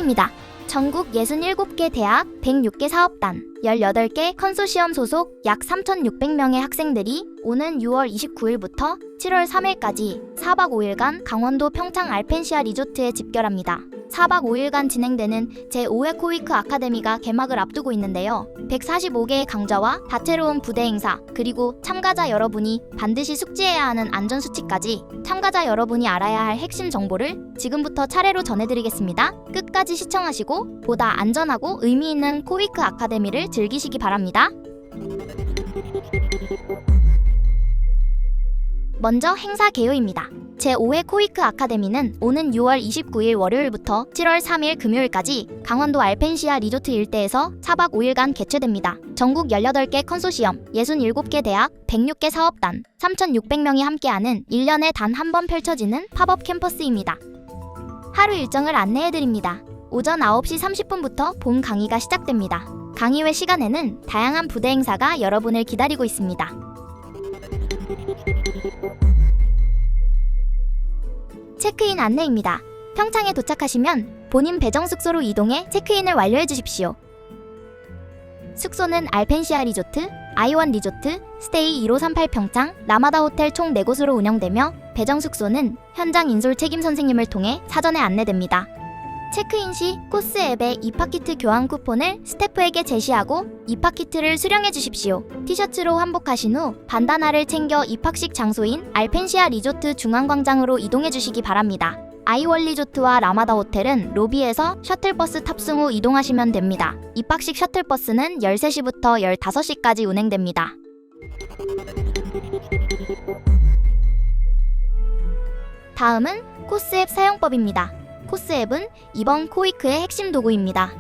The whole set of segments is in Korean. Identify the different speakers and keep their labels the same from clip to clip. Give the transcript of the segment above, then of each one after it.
Speaker 1: 식사표입니다. 전국 67개 대학, 106개 사업단, 18개 컨소시엄 소속 약 3,600명의 학생들이 오는 6월 29일부터 7월 3일까지 4박 5일간 강원도 평창 알펜시아 리조트에 집결합니다. 4박 5일간 진행되는 제5회 코위크 아카데미가 개막을 앞두고 있는데요. 145개의 강좌와 다채로운 부대 행사, 그리고 참가자 여러분이 반드시 숙지해야 하는 안전수칙까지 참가자 여러분이 알아야 할 핵심 정보를 지금부터 차례로 전해드리겠습니다. 끝까지 시청하시고 보다 안전하고 의미 있는 코위크 아카데미를 즐기시기 바랍니다. 먼저 행사 개요입니다. 제5회 코위크 아카데미는 오는 6월 29일 월요일부터 7월 3일 금요일까지 강원도 알펜시아 리조트 일대에서 4박 5일간 개최됩니다. 전국 18개 컨소시엄, 67개 대학, 106개 사업단, 3,600명이 함께하는 1년에 단 한 번 펼쳐지는 팝업 캠퍼스입니다. 하루 일정을 안내해드립니다. 오전 9시 30분부터 본 강의가 시작됩니다. 강의 외 시간에는 다양한 부대 행사가 여러분을 기다리고 있습니다. 체크인 안내입니다. 평창에 도착하시면 본인 배정 숙소로 이동해 체크인을 완료해 주십시오. 숙소는 알펜시아 리조트, 아이원 리조트, 스테이 1538 평창, 라마다 호텔 총 4곳으로 운영되며 배정 숙소는 현장 인솔 책임 선생님을 통해 사전에 안내됩니다. 체크인 시 코스 앱에 입학키트 교환 쿠폰을 스태프에게 제시하고 입학키트를 수령해 주십시오. 티셔츠로 환복하신 후 반다나를 챙겨 입학식 장소인 알펜시아 리조트 중앙광장으로 이동해 주시기 바랍니다. 아이원 리조트와 라마다 호텔은 로비에서 셔틀버스 탑승 후 이동하시면 됩니다. 입학식 셔틀버스는 13시부터 15시까지 운행됩니다. 다음은 코스앱 사용법입니다. 코스앱은 이번 코위크의 핵심 도구입니다.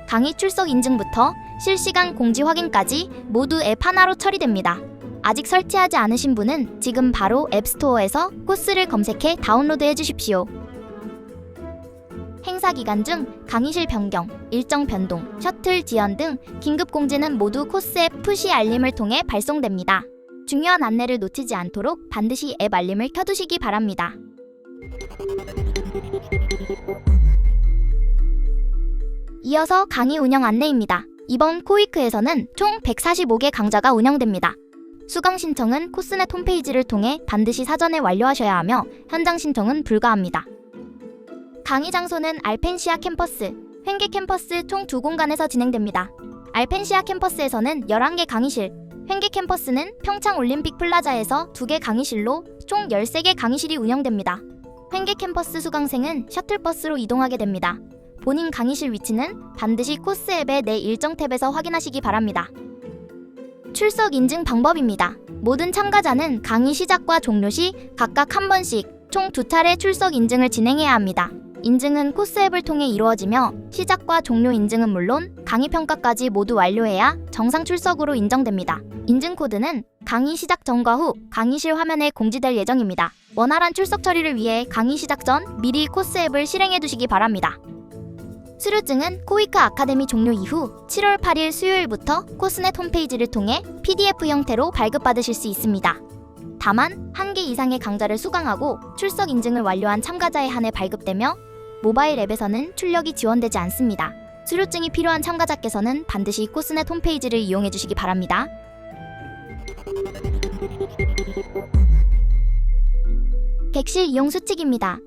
Speaker 1: 강의 출석 인증부터 실시간 공지 확인까지 모두 앱 하나로 처리됩니다. 아직 설치하지 않으신 분은 지금 바로 앱스토어에서 코스를 검색해 다운로드해 주십시오. 행사 기간 중 강의실 변경, 일정 변동, 셔틀 지연 등 긴급 공지는 모두 코스앱 푸시 알림을 통해 발송됩니다. 중요한 안내를 놓치지 않도록 반드시 앱 알림을 켜두시기 바랍니다. 이어서 강의 운영 안내입니다. 이번 코위크에서는 총 145개 강좌가 운영됩니다. 수강 신청은 코스넷 홈페이지를 통해 반드시 사전에 완료하셔야 하며 현장 신청은 불가합니다. 강의 장소는 알펜시아 캠퍼스, 횡계 캠퍼스 총 2공간에서 진행됩니다. 알펜시아 캠퍼스에서는 11개 강의실, 횡계 캠퍼스는 평창 올림픽 플라자에서 2개 강의실로 총 13개 강의실이 운영됩니다. 횡계 캠퍼스 수강생은 셔틀버스로 이동하게 됩니다. 본인 강의실 위치는 반드시 코스 앱의 내 일정 탭에서 확인하시기 바랍니다. 출석 인증 방법입니다. 모든 참가자는 강의 시작과 종료 시 각각 한 번씩 총 2차례 출석 인증을 진행해야 합니다. 인증은 코스 앱을 통해 이루어지며 시작과 종료 인증은 물론 강의 평가까지 모두 완료해야 정상 출석으로 인정됩니다. 인증 코드는 강의 시작 전과 후 강의실 화면에 공지될 예정입니다. 원활한 출석 처리를 위해 강의 시작 전 미리 코스 앱을 실행해 두시기 바랍니다. 수료증은 코위크 아카데미 종료 이후 7월 8일 수요일부터 코스넷 홈페이지를 통해 PDF 형태로 발급받으실 수 있습니다. 다만 1개 이상의 강좌를 수강하고 출석 인증을 완료한 참가자에 한해 발급되며 모바일 앱에서는 출력이 지원되지 않습니다. 수료증이 필요한 참가자께서는 반드시 코스넷 홈페이지를 이용해 주시기 바랍니다. 객실 이용 수칙입니다.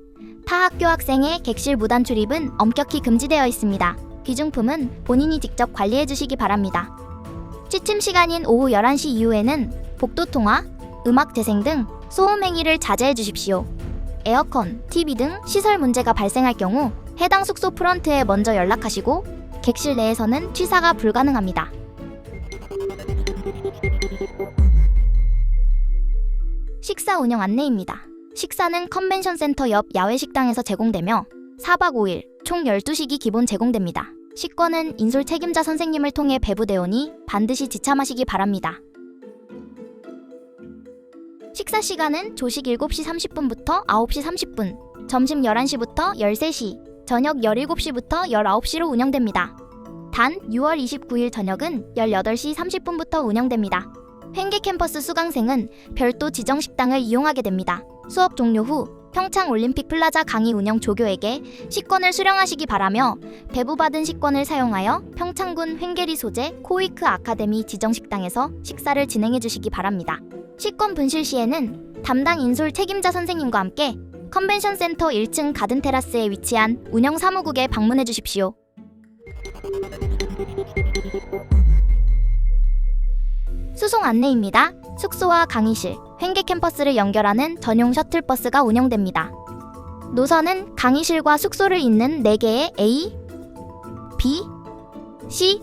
Speaker 1: 타 학교 학생의 객실 무단 출입은 엄격히 금지되어 있습니다. 귀중품은 본인이 직접 관리해 주시기 바랍니다. 취침 시간인 오후 11시 이후에는 복도 통화, 음악 재생 등 소음 행위를 자제해 주십시오. 에어컨, TV 등 시설 문제가 발생할 경우 해당 숙소 프런트에 먼저 연락하시고 객실 내에서는 취사가 불가능합니다. 식사 운영 안내입니다. 식사는 컨벤션 센터 옆 야외 식당에서 제공되며 4박 5일 총 12식이 기본 제공됩니다. 식권은 인솔 책임자 선생님을 통해 배부되어 오니 반드시 지참하시기 바랍니다. 식사 시간은 조식 7시 30분부터 9시 30분, 점심 11시부터 13시, 저녁 17시부터 19시로 운영됩니다. 단 6월 29일 저녁은 18시 30분부터 운영됩니다. 횡계 캠퍼스 수강생은 별도 지정 식당을 이용하게 됩니다. 수업 종료 후 평창올림픽 플라자 강의 운영 조교에게 식권을 수령하시기 바라며 배부받은 식권을 사용하여 평창군 횡계리 소재 코이크 아카데미 지정 식당에서 식사를 진행해 주시기 바랍니다. 식권 분실 시에는 담당 인솔 책임자 선생님과 함께 컨벤션 센터 1층 가든 테라스에 위치한 운영 사무국에 방문해 주십시오. 수송 안내입니다. 숙소와 강의실, 횡계 캠퍼스를 연결하는 전용 셔틀버스가 운영됩니다. 노선은 강의실과 숙소를 잇는 4개의 A, B, C,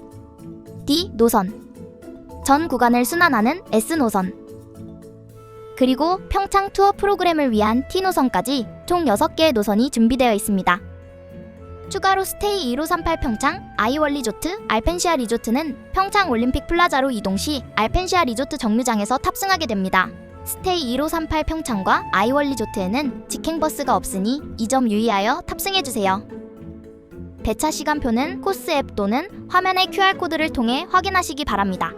Speaker 1: D 노선, 전 구간을 순환하는 S 노선, 그리고 평창 투어 프로그램을 위한 T 노선까지 총 6개의 노선이 준비되어 있습니다. 추가로 스테이 1538 평창, 아이월 리조트, 알펜시아 리조트는 평창 올림픽 플라자로 이동 시 알펜시아 리조트 정류장에서 탑승하게 됩니다. 스테이 1538 평창과 아이월 리조트에는 직행버스가 없으니 이 점 유의하여 탑승해주세요. 배차 시간표는 코스 앱 또는 화면의 QR코드를 통해 확인하시기 바랍니다.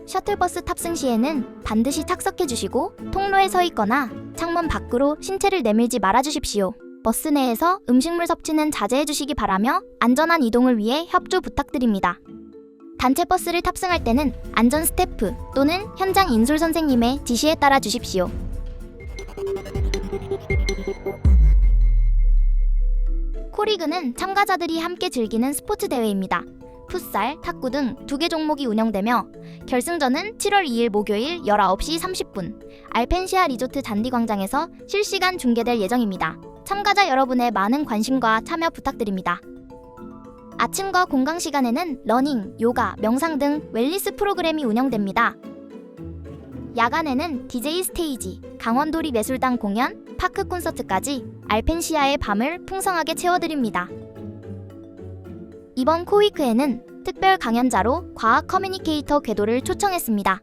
Speaker 1: 셔틀버스 탑승 시에는 반드시 착석해주시고 통로에 서 있거나 창문 밖으로 신체를 내밀지 말아주십시오. 버스 내에서 음식물 섭취는 자제해주시기 바라며 안전한 이동을 위해 협조 부탁드립니다. 단체 버스를 탑승할 때는 안전 스태프 또는 현장 인솔 선생님의 지시에 따라 주십시오. 코리그는 참가자들이 함께 즐기는 스포츠 대회입니다. 풋살, 탁구 등 2개 종목이 운영되며 결승전은 7월 2일 목요일 19시 30분 알펜시아 리조트 잔디광장에서 실시간 중계될 예정입니다. 참가자 여러분의 많은 관심과 참여 부탁드립니다. 아침과 공강 시간에는 러닝, 요가, 명상 등 웰니스 프로그램이 운영됩니다. 야간에는 DJ 스테이지, 강원도리 매술당 공연, 파크 콘서트까지 알펜시아의 밤을 풍성하게 채워드립니다. 이번 코위크에는 특별 강연자로 과학 커뮤니케이터 궤도를 초청했습니다.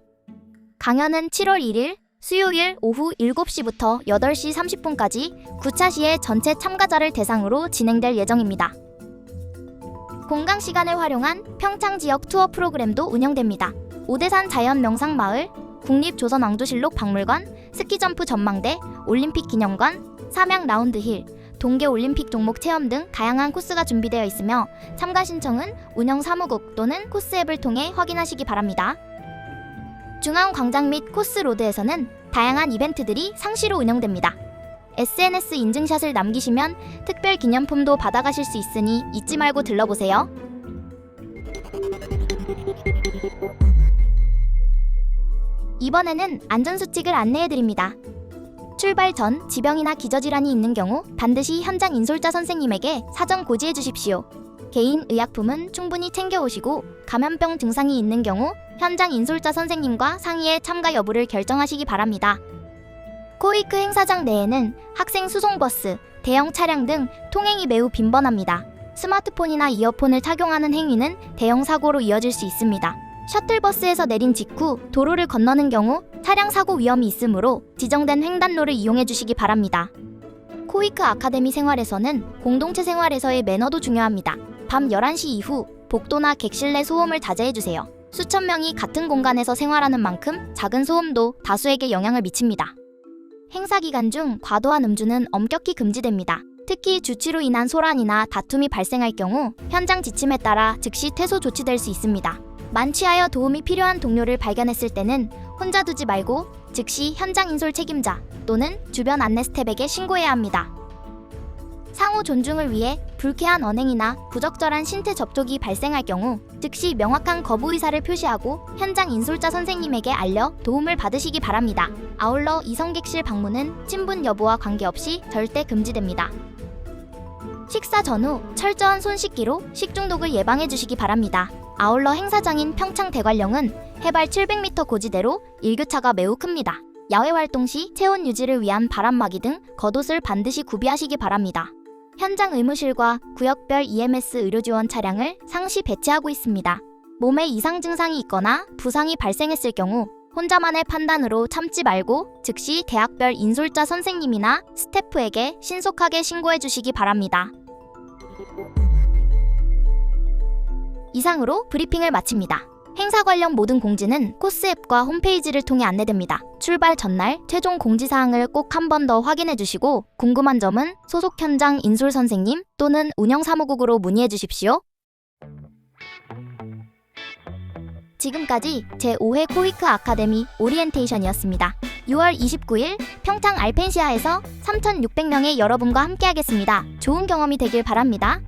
Speaker 1: 강연은 7월 1일 수요일 오후 7시부터 8시 30분까지 9차 시에 전체 참가자를 대상으로 진행될 예정입니다. 공강 시간을 활용한 평창 지역 투어 프로그램도 운영됩니다. 오대산 자연 명상마을, 국립조선왕조실록 박물관, 스키점프 전망대, 올림픽 기념관, 삼양 라운드힐, 동계올림픽 종목 체험 등 다양한 코스가 준비되어 있으며 참가 신청은 운영 사무국 또는 코스 앱을 통해 확인하시기 바랍니다. 중앙광장 및 코스 로드에서는 다양한 이벤트들이 상시로 운영됩니다. SNS 인증샷을 남기시면 특별 기념품도 받아가실 수 있으니 잊지 말고 들러보세요. 이번에는 안전수칙을 안내해드립니다. 출발 전 지병이나 기저질환이 있는 경우 반드시 현장 인솔자 선생님에게 사전 고지해 주십시오. 개인 의약품은 충분히 챙겨오시고 감염병 증상이 있는 경우 현장 인솔자 선생님과 상의해 참가 여부를 결정하시기 바랍니다. 코이크 행사장 내에는 학생 수송버스, 대형 차량 등 통행이 매우 빈번합니다. 스마트폰이나 이어폰을 착용하는 행위는 대형 사고로 이어질 수 있습니다. 셔틀버스에서 내린 직후 도로를 건너는 경우 차량 사고 위험이 있으므로 지정된 횡단로를 이용해 주시기 바랍니다. 코이크 아카데미 생활에서는 공동체 생활에서의 매너도 중요합니다. 밤 11시 이후 복도나 객실 내 소음을 자제해 주세요. 수천 명이 같은 공간에서 생활하는 만큼 작은 소음도 다수에게 영향을 미칩니다. 행사 기간 중 과도한 음주는 엄격히 금지됩니다. 특히 주취로 인한 소란이나 다툼이 발생할 경우 현장 지침에 따라 즉시 퇴소 조치될 수 있습니다. 만취하여 도움이 필요한 동료를 발견했을 때는 혼자 두지 말고 즉시 현장 인솔 책임자 또는 주변 안내 스텝에게 신고해야 합니다. 상호 존중을 위해 불쾌한 언행이나 부적절한 신체 접촉이 발생할 경우 즉시 명확한 거부 의사를 표시하고 현장 인솔자 선생님에게 알려 도움을 받으시기 바랍니다. 아울러 이성객실 방문은 친분 여부와 관계없이 절대 금지됩니다. 식사 전후 철저한 손 씻기로 식중독을 예방해 주시기 바랍니다. 아울러 행사장인 평창 대관령은 해발 700m 고지대로 일교차가 매우 큽니다. 야외 활동 시 체온 유지를 위한 바람막이 등 겉옷을 반드시 구비하시기 바랍니다. 현장 의무실과 구역별 EMS 의료지원 차량을 상시 배치하고 있습니다. 몸에 이상 증상이 있거나 부상이 발생했을 경우 혼자만의 판단으로 참지 말고 즉시 대학별 인솔자 선생님이나 스태프에게 신속하게 신고해 주시기 바랍니다. 이상으로 브리핑을 마칩니다. 행사 관련 모든 공지는 코스 앱과 홈페이지를 통해 안내됩니다. 출발 전날 최종 공지사항을 꼭 한 번 더 확인해 주시고 궁금한 점은 소속 현장 인솔 선생님 또는 운영사무국으로 문의해 주십시오. 지금까지 제5회 코이크 아카데미 오리엔테이션이었습니다. 6월 29일 평창 알펜시아에서 3,600명의 여러분과 함께하겠습니다. 좋은 경험이 되길 바랍니다.